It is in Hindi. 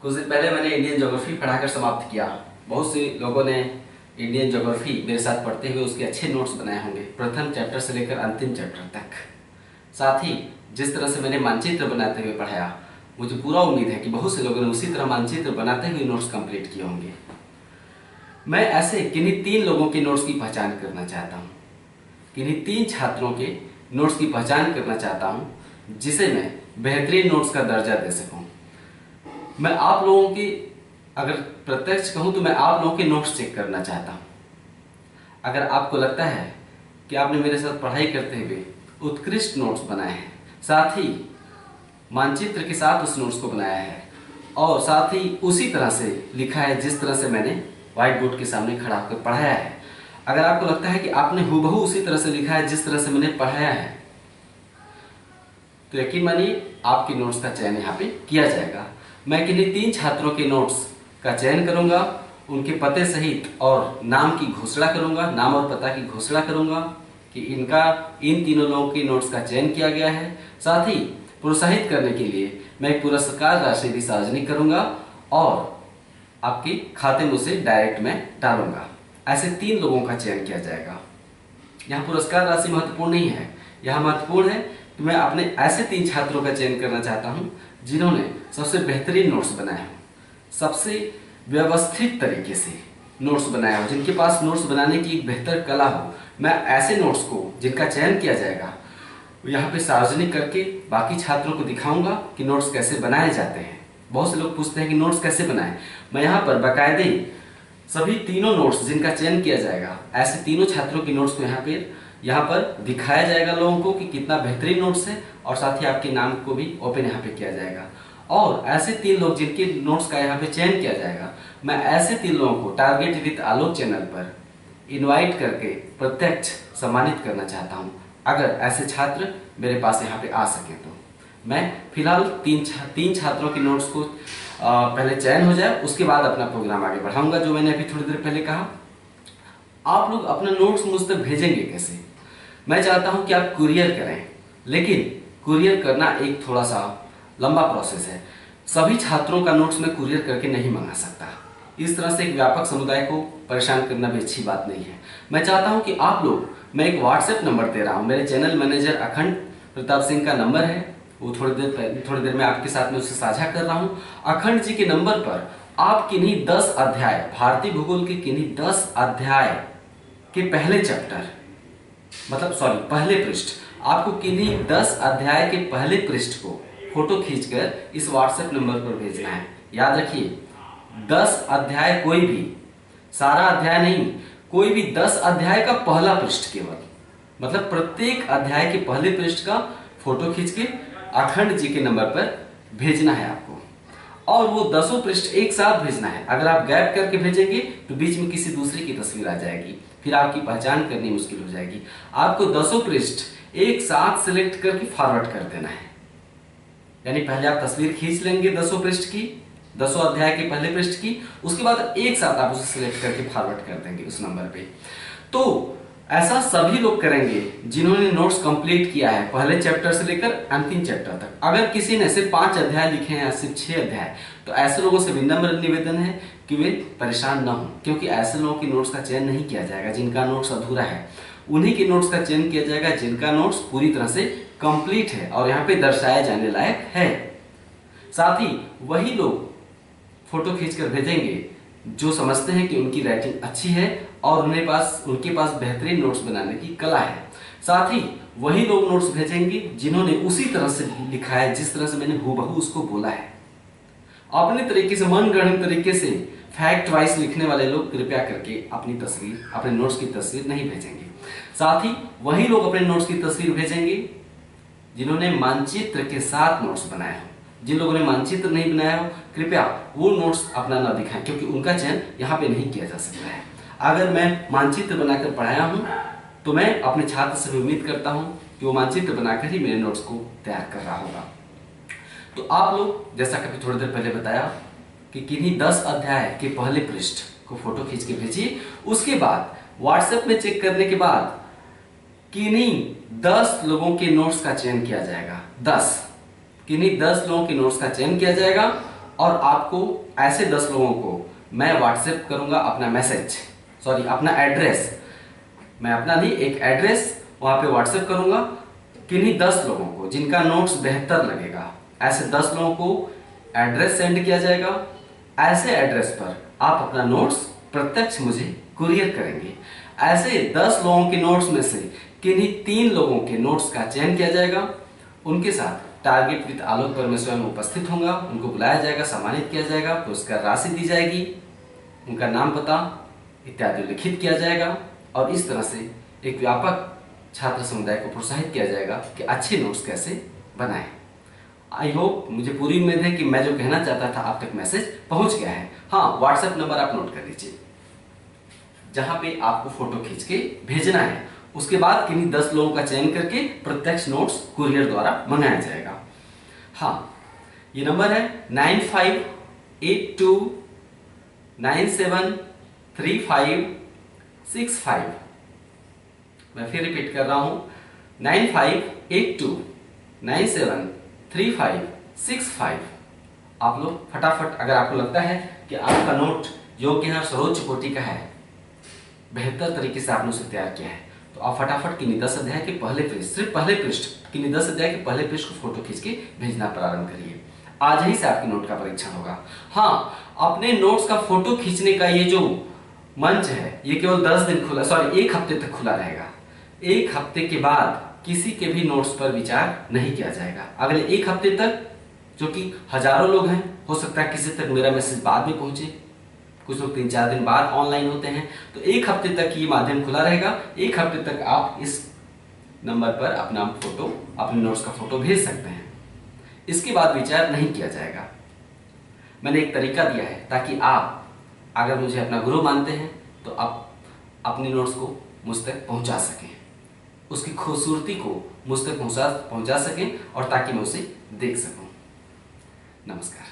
कुछ दिन पहले मैंने इंडियन ज्योग्राफी पढ़ाकर समाप्त किया। बहुत से लोगों ने इंडियन ज्योग्राफी मेरे साथ पढ़ते हुए उसके अच्छे नोट्स बनाए होंगे, प्रथम चैप्टर से लेकर अंतिम चैप्टर तक। साथ ही जिस तरह से मैंने मानचित्र बनाते हुए पढ़ाया, मुझे पूरा उम्मीद है कि बहुत से लोगों ने उसी तरह मानचित्र बनाते हुए नोट्स कंप्लीट किए होंगे। मैं ऐसे किन्हीं 3 लोगों के नोट्स की पहचान करना चाहता हूँ, किन्हीं 3 छात्रों के नोट्स की पहचान करना चाहता हूँ, जिसे मैं बेहतरीन नोट्स का दर्जा दे सकूँ। मैं आप लोगों की अगर प्रत्यक्ष कहूँ तो मैं आप लोगों के नोट्स चेक करना चाहता हूँ। अगर आपको लगता है कि आपने मेरे साथ पढ़ाई करते हुए उत्कृष्ट नोट्स बनाए हैं, साथ ही मानचित्र के साथ उस नोट्स को बनाया है और साथ ही उसी तरह से लिखा है जिस तरह से मैंने व्हाइट बोर्ड के सामने खड़ा होकर पढ़ाया है, अगर आपको लगता है कि आपने हूबहू उसी तरह से लिखा है जिस तरह से मैंने पढ़ाया है, तो यकीन मानिए आपके नोट्स का चयन यहाँ पे किया जाएगा। मैं किन्हीं 3 छात्रों के नोट्स का चयन करूंगा, उनके पते सहित और नाम की घोषणा करूंगा, नाम और पता की घोषणा करूंगा कि इन तीनों लोगों के नोट्स का चयन किया गया है। साथ ही प्रोत्साहित करने के लिए मैं एक पुरस्कार राशि भी सार्वजनिक करूंगा और आपके खाते में उसे डायरेक्ट में डालूंगा। ऐसे 3 लोगों का चयन किया जाएगा। यहाँ पुरस्कार राशि महत्वपूर्ण नहीं है, यह महत्वपूर्ण है कि मैं अपने ऐसे 3 छात्रों का चयन करना चाहता हूँ जिन्होंने सबसे बेहतरीन नोट्स बनाए हो, सबसे व्यवस्थित तरीके से नोट्स बनाया हो, जिनके पास नोट्स बनाने की एक बेहतर कला हो। मैं ऐसे नोट्स को जिनका चयन किया जाएगा यहाँ पे सार्वजनिक करके बाकी छात्रों को दिखाऊंगा कि नोट्स कैसे बनाए जाते हैं। बहुत से लोग पूछते हैं कि नोट्स कैसे बनाएं। मैं यहाँ पर बाकायदे सभी तीनों नोट्स जिनका चयन किया जाएगा, ऐसे तीनों छात्रों के नोट्स को यहाँ पर दिखाया जाएगा लोगों को कि कितना बेहतरीन नोट्स है, और साथ ही आपके नाम को भी ओपन यहाँ पे किया जाएगा। और ऐसे 3 लोग जिनके नोट्स का यहाँ पे चयन किया जाएगा, मैं ऐसे 3 लोगों को टारगेट विद आलोक चैनल पर इनवाइट करके प्रत्यक्ष सम्मानित करना चाहता हूँ। अगर ऐसे छात्र मेरे पास यहाँ पे आ सके तो मैं फिलहाल 3 छात्रों के नोट्स को पहले चयन हो जाए, उसके बाद अपना प्रोग्राम आगे बढ़ाऊंगा। जो मैंने अभी थोड़ी देर पहले कहा, आप लोग अपना नोट्स मुझ तक भेजेंगे कैसे? मैं चाहता हूं कि आप कुरियर करें, लेकिन कुरियर करना एक थोड़ा सा लंबा प्रोसेस है। सभी छात्रों का नोट्स मैं कुरियर करके नहीं मंगा सकता। इस तरह से एक व्यापक समुदाय को परेशान करना भी अच्छी बात नहीं है। मैं चाहता हूं कि आप लोग, मैं एक व्हाट्सएप नंबर दे रहा हूं, मेरे चैनल मैनेजर अखंड प्रताप सिंह का नंबर है, वो थोड़ी देर में आपके साथ में उसे साझा कर रहा हूं। अखंड जी के नंबर पर आप किन्हीं 10 अध्याय, भारतीय भूगोल के किन्हीं 10 अध्याय के पहले चैप्टर, पहले पृष्ठ, आपको किन्हीं 10 अध्याय के पहले पृष्ठ को फोटो खींचकर इस व्हाट्सएप नंबर पर भेजना है। याद रखिए, 10 अध्याय, कोई भी सारा अध्याय नहीं, कोई भी 10 अध्याय का पहला पृष्ठ केवल, मतलब प्रत्येक अध्याय के पहले पृष्ठ का फोटो खींच के अखंड जी के नंबर पर भेजना है आपको, और वो 10 पृष्ठ एक साथ भेजना है। अगर आप गैप करके भेजेंगे तो बीच में किसी दूसरे की तस्वीर आ जाएगी, फिर आपकी पहचान करनी मुश्किल हो जाएगी। आपको 10 पृष्ठ एक साथ सिलेक्ट करके फॉरवर्ड कर देना है। यानी पहले आप तस्वीर खींच लेंगे 10 पृष्ठ की, 10 अध्याय के पहले पृष्ठ की, उसके बाद एक साथ आप उसे सिलेक्ट करके फॉरवर्ड कर देंगे उस नंबर पे। तो ऐसा सभी लोग करेंगे जिन्होंने नोट्स कंप्लीट किया है पहले चैप्टर से लेकर अंतिम चैप्टर तक। अगर किसी ने सिर्फ 5 अध्याय लिखे हैं या सिर्फ 6 अध्याय, तो ऐसे लोगों से विनम्र निवेदन है कि वे परेशान न हो, क्योंकि ऐसे लोगों की नोट्स का चयन नहीं किया जाएगा जिनका नोट्स अधूरा है। उन्हीं के नोट्स का चयन किया जाएगा जिनका नोट्स पूरी तरह से कंप्लीट है और यहाँ पे दर्शाया जाने लायक है। साथ ही वही लोग फोटो खींचकर भेजेंगे जो समझते हैं कि उनकी राइटिंग अच्छी है और उनके पास बेहतरीन नोट्स बनाने की कला है। साथ ही वही लोग नोट्स भेजेंगे जिन्होंने उसी तरह से लिखा है जिस तरह से मैंने हूबहू उसको बोला है। अपने तरीके से, मनगढ़ंत तरीके से फैक्ट वाइज लिखने वाले लोग कृपया करके अपने नोट्स की तस्वीर नहीं भेजेंगे। साथ ही वही लोग अपने नोट्स की तस्वीर भेजेंगे जिन्होंने मानचित्र के साथ नोट्स बनाए हो। जिन लोगों ने मानचित्र नहीं बनाया हो, कृपया वो नोट्स अपना न दिखाएं, क्योंकि उनका चयन यहाँ पे नहीं किया जा सकता है। अगर मैं मानचित्र बनाकर पढ़ाया हूँ तो मैं अपने छात्र से भी उम्मीद करता हूँ कि वो मानचित्र बनाकर ही मेरे नोट्स को तैयार कर रहा होगा। तो आप लोग, जैसा कभी थोड़ी देर पहले बताया, कि किन्हीं 10 अध्याय के पहले पृष्ठ को फोटो खींच के भेजिए। उसके बाद व्हाट्सएप में चेक करने के बाद किन्हीं 10 लोगों के नोट्स का चयन किया जाएगा। किन्हीं 10 लोगों के नोट्स का चयन किया जाएगा और आपको ऐसे 10 लोगों को मैं व्हाट्सएप करूंगा अपना मैसेज, अपना एड्रेस, मैं अपना नहीं, एक एड्रेस वहां पे व्हाट्सएप करूंगा किन्हीं 10 लोगों को जिनका नोट्स बेहतर लगेगा। ऐसे 10 लोगों को एड्रेस सेंड किया जाएगा। ऐसे एड्रेस पर आप अपना नोट्स प्रत्यक्ष मुझे कुरियर करेंगे। ऐसे 10 लोगों के नोट्स में से किन्हीं 3 लोगों के नोट्स का चयन किया जाएगा। उनके साथ टारगेट विद आलोक पर मैं स्वयं उपस्थित होऊंगा। उनको बुलाया जाएगा, सम्मानित किया जाएगा, पुरस्कार राशि दी जाएगी, उनका नाम पता इत्यादि लिखित किया जाएगा और इस तरह से एक व्यापक छात्र समुदाय को प्रोत्साहित किया जाएगा कि अच्छे नोट्स कैसे बनाएं। आई होप, मुझे पूरी उम्मीद है कि मैं जो कहना चाहता था आप तक मैसेज पहुंच गया है। हाँ, व्हाट्सएप नंबर आप नोट कर लीजिए जहां पे आपको फोटो खींच के भेजना है। उसके बाद किन्हीं 10 लोगों का चयन करके प्रत्यक्ष नोट्स कुरियर द्वारा मंगाया जाएगा। हाँ, ये नंबर है 9582973565। मैं फिर रिपीट कर रहा हूं 9582973565। आप लोग फटाफट, अगर आपको लगता है कि आपका नोट योग्य है और सर्वोच्च कोटि का है, बेहतर तरीके से आपने उसे तैयार किया है, तो आप फटाफट किन्हीं 10 अध्याय के पहले पृष्ठ, सिर्फ पहले पृष्ठ, किन्हीं 10 अध्याय के पहले पृष्ठ को फोटो खींच के भेजना प्रारंभ करिए। आज ही से आपके नोट का परीक्षण होगा। हाँ, अपने नोट्स का फोटो खींचने का ये जो मंच है ये केवल 10 दिन खुला, 1 हफ्ते तक खुला रहेगा। 1 हफ्ते के बाद किसी के भी नोट्स पर विचार नहीं किया जाएगा। अगले 1 हफ्ते तक, जो कि हजारों लोग हैं, हो सकता है किसी तक मेरा मैसेज बाद में पहुंचे, कुछ लोग 3-4 दिन बाद ऑनलाइन होते हैं, तो 1 हफ्ते तक ये माध्यम खुला रहेगा। 1 हफ्ते तक आप इस नंबर पर अपना फोटो, अपने नोट्स का फोटो भेज सकते हैं। इसके बाद विचार नहीं किया जाएगा। मैंने एक तरीका दिया है ताकि आप, अगर मुझे अपना गुरु मानते हैं, तो आप अपने नोट्स को मुझ तक पहुंचा सकें, उसकी खूबसूरती को मुझ तक पहुंचा सकें और ताकि मैं उसे देख सकूं। नमस्कार।